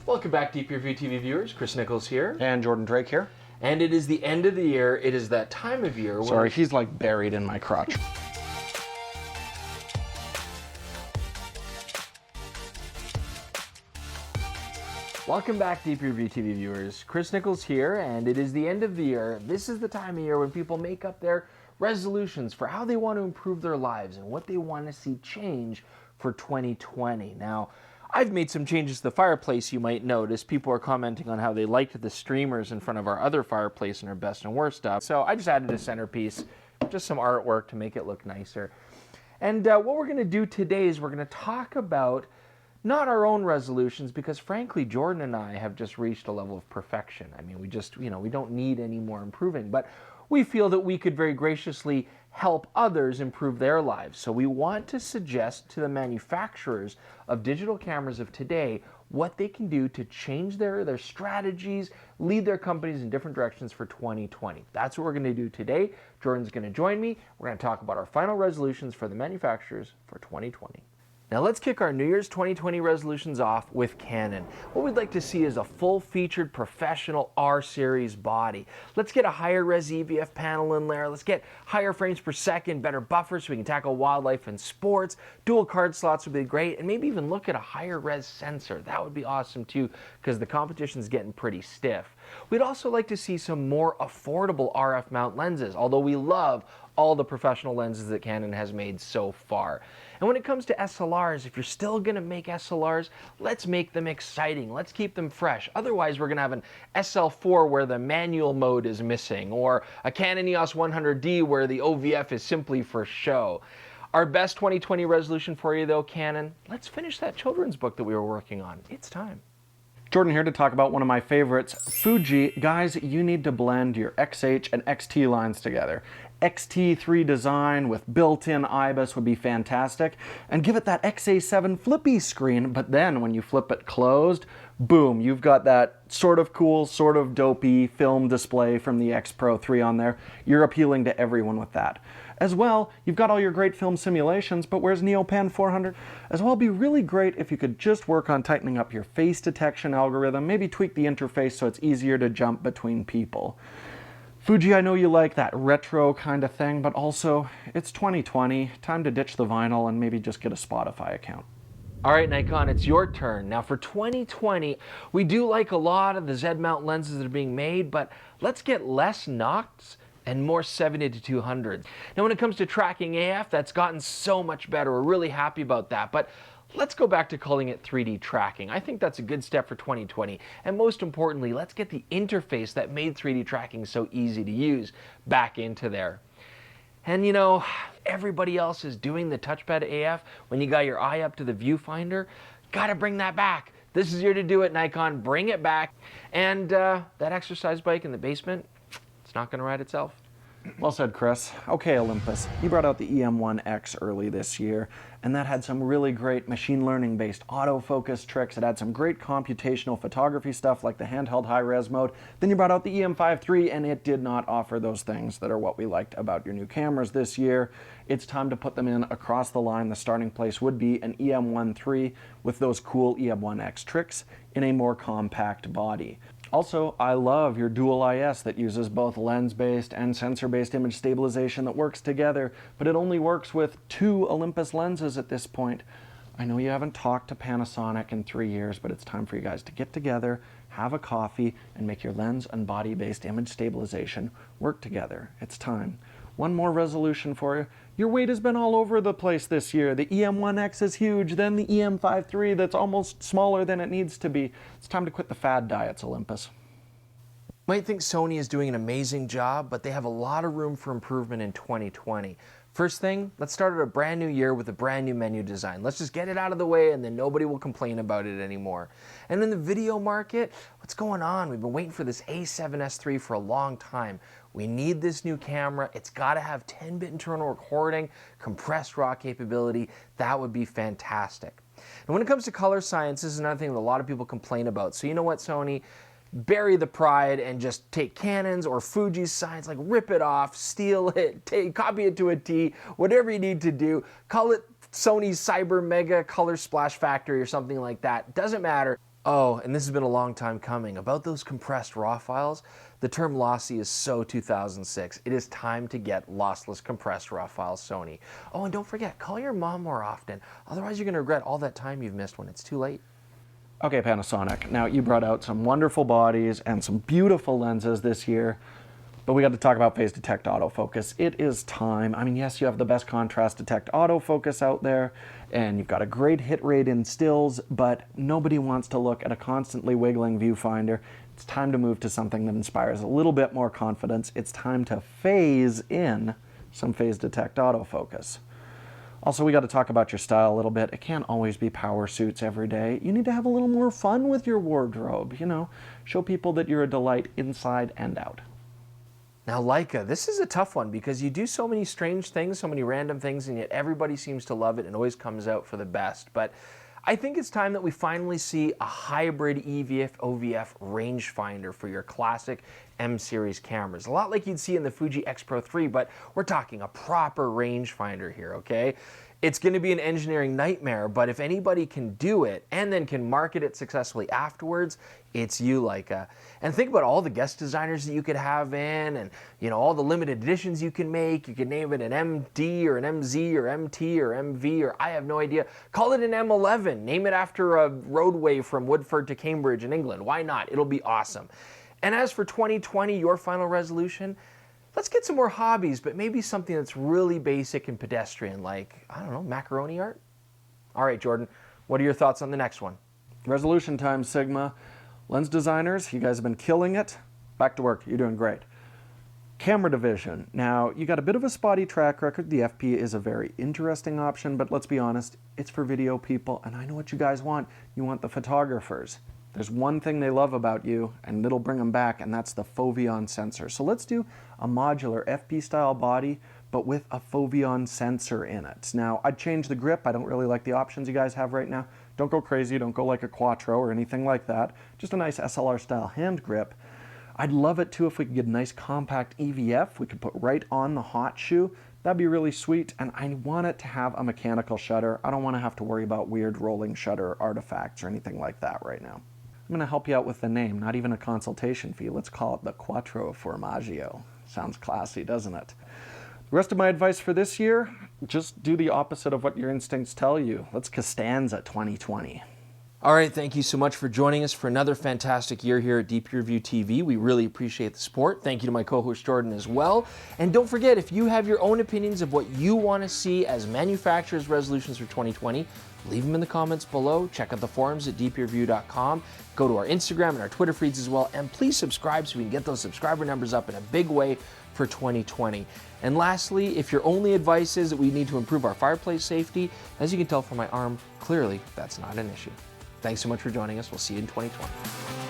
Welcome back, DPReview TV viewers. Chris Nichols here. And Jordan Drake here. And it is the end of the year. It is that time of year. Sorry, he's like buried in my crotch. Welcome back, DPReview TV viewers. Chris Nichols here, and it is the end of the year. This is the time of year when people make up their resolutions for how they want to improve their lives and what they want to see change for 2020. Now, I've made some changes to the fireplace, you might notice. People are commenting on how they liked the streamers in front of our other fireplace and our best and worst stuff. So I just added a centerpiece, just some artwork to make it look nicer. And what we're going to do today is we're going to talk about not our own resolutions, because frankly, Jordan and I have just reached a level of perfection. I mean, we just, we don't need any more improving, but we feel that we could very graciously help others improve their lives. So we want to suggest to the manufacturers of digital cameras of today what they can do to change their strategies, lead their companies in different directions for 2020. That's what we're going to do today. Jordan's going to join me. We're going to talk about our final resolutions for the manufacturers for 2020. Now let's kick our New Year's 2020 resolutions off with Canon. What we'd like to see is a full-featured professional R-series body. Let's get a higher res EVF panel in there. Let's get higher frames per second, better buffers so we can tackle wildlife and sports. Dual card slots would be great, and maybe even look at a higher res sensor. That would be awesome too, because the competition's getting pretty stiff. We'd also like to see some more affordable RF mount lenses, although we love all the professional lenses that Canon has made so far. And when it comes to SLRs, if you're still going to make SLRs, let's make them exciting. Let's keep them fresh. Otherwise, we're going to have an SL4 where the manual mode is missing, or a Canon EOS 100D where the OVF is simply for show. Our best 2020 resolution for you, though, Canon, let's finish that children's book that we were working on. It's time. Jordan here to talk about one of my favorites, Fuji. Guys, you need to blend your XH and XT lines together. XT3 design with built-in IBIS would be fantastic, and give it that XA7 flippy screen, but then when you flip it closed, boom, you've got that sort of cool, sort of dopey film display from the X Pro 3 on there. You're appealing to everyone with that. As well, you've got all your great film simulations, but where's Neopan 400? As well, it'd be really great if you could just work on tightening up your face detection algorithm, maybe tweak the interface so it's easier to jump between people. Fuji, I know you like that retro kind of thing, but also, it's 2020, time to ditch the vinyl and maybe just get a Spotify account. All right, Nikon, it's your turn. Now for 2020, we do like a lot of the Z-mount lenses that are being made, but let's get less Nox and more 70-200. Now when it comes to tracking AF, that's gotten so much better. We're really happy about that, but let's go back to calling it 3D tracking. I think that's a good step for 2020. And most importantly, let's get the interface that made 3D tracking so easy to use back into there. And everybody else is doing the touchpad AF when you got your eye up to the viewfinder. Gotta bring that back. This is your to do it, Nikon. Bring it back. And that exercise bike in the basement, it's not gonna ride itself. Well said, Chris. Okay, Olympus, you brought out the EM1X early this year, and that had some really great machine learning-based autofocus tricks. It had some great computational photography stuff like the handheld high-res mode. Then you brought out the EM5 III, and it did not offer those things that are what we liked about your new cameras this year. It's time to put them in across the line. The starting place would be an EM1 III with those cool EM1X tricks in a more compact body. Also, I love your dual IS that uses both lens-based and sensor-based image stabilization that works together, but it only works with 2 Olympus lenses at this point. I know you haven't talked to Panasonic in 3 years, but it's time for you guys to get together, have a coffee, and make your lens and body-based image stabilization work together. It's time. One more resolution for you. Your weight has been all over the place this year. The EM1X is huge, then the EM5 III that's almost smaller than it needs to be. It's time to quit the fad diets, Olympus. You might think Sony is doing an amazing job, but they have a lot of room for improvement in 2020. First thing, let's start a brand new year with a brand new menu design. Let's just get it out of the way and then nobody will complain about it anymore. And in the video market, what's going on? We've been waiting for this A7S III for a long time. We need this new camera. It's got to have 10-bit internal recording, compressed RAW capability. That would be fantastic. And when it comes to color science, this is another thing that a lot of people complain about. So you know what, Sony? Bury the pride and just take Canon's or Fuji's science, like rip it off, steal it, copy it to a T, whatever you need to do. Call it Sony's Cyber Mega Color Splash Factory or something like that. Doesn't matter. Oh, and this has been a long time coming. About those compressed RAW files, the term lossy is so 2006. It is time to get lossless compressed RAW files, Sony. Oh, and don't forget, call your mom more often. Otherwise, you're going to regret all that time you've missed when it's too late. Okay, Panasonic, now you brought out some wonderful bodies and some beautiful lenses this year, but we got to talk about phase detect autofocus. It is time. I mean, yes, you have the best contrast detect autofocus out there, and you've got a great hit rate in stills, but nobody wants to look at a constantly wiggling viewfinder. It's time to move to something that inspires a little bit more confidence. It's time to phase in some phase detect autofocus. Also, we got to talk about your style a little bit. It can't always be power suits every day. You need to have a little more fun with your wardrobe, you know. Show people that you're a delight inside and out. Now, Leica, this is a tough one because you do so many strange things, so many random things, and yet everybody seems to love it and always comes out for the best. But I think it's time that we finally see a hybrid EVF OVF rangefinder for your classic M series cameras. A lot like you'd see in the Fuji X Pro 3, but we're talking a proper rangefinder here, okay? It's going to be an engineering nightmare, but if anybody can do it and then can market it successfully afterwards, it's you, Leica. And think about all the guest designers that you could have in, and you know, all the limited editions you can make. You could name it an MD or an MZ or MT or MV or I have no idea. Call it an M11. Name it after a roadway from Woodford to Cambridge in England. Why not? It'll be awesome. And as for 2020, your final resolution, let's get some more hobbies, but maybe something that's really basic and pedestrian, like, I don't know, macaroni art? All right, Jordan, what are your thoughts on the next one? Resolution time, Sigma. Lens designers, you guys have been killing it. Back to work, you're doing great. Camera division. Now, you got a bit of a spotty track record. The FP is a very interesting option, but let's be honest, it's for video people, and I know what you guys want. You want the photographers. There's one thing they love about you, and it'll bring them back, and that's the foveon sensor. So let's do a modular FP-style body, but with a foveon sensor in it. Now, I'd change the grip. I don't really like the options you guys have right now. Don't go crazy. Don't go like a Quattro or anything like that. Just a nice SLR-style hand grip. I'd love it, too, if we could get a nice compact EVF we could put right on the hot shoe. That'd be really sweet, and I want it to have a mechanical shutter. I don't want to have to worry about weird rolling shutter artifacts or anything like that right now. I'm going to help you out with the name, not even a consultation fee. Let's call it the Quattro Formaggio. Sounds classy, doesn't it? The rest of my advice for this year, just do the opposite of what your instincts tell you. Let's Costanza 2020. All right, thank you so much for joining us for another fantastic year here at DPReview TV. We really appreciate the support. Thank you to my co-host Jordan as well. And don't forget, if you have your own opinions of what you want to see as manufacturers' resolutions for 2020, leave them in the comments below. Check out the forums at DPReview.com. Go to our Instagram and our Twitter feeds as well. And please subscribe so we can get those subscriber numbers up in a big way for 2020. And lastly, if your only advice is that we need to improve our fireplace safety, as you can tell from my arm, clearly that's not an issue. Thanks so much for joining us. We'll see you in 2020.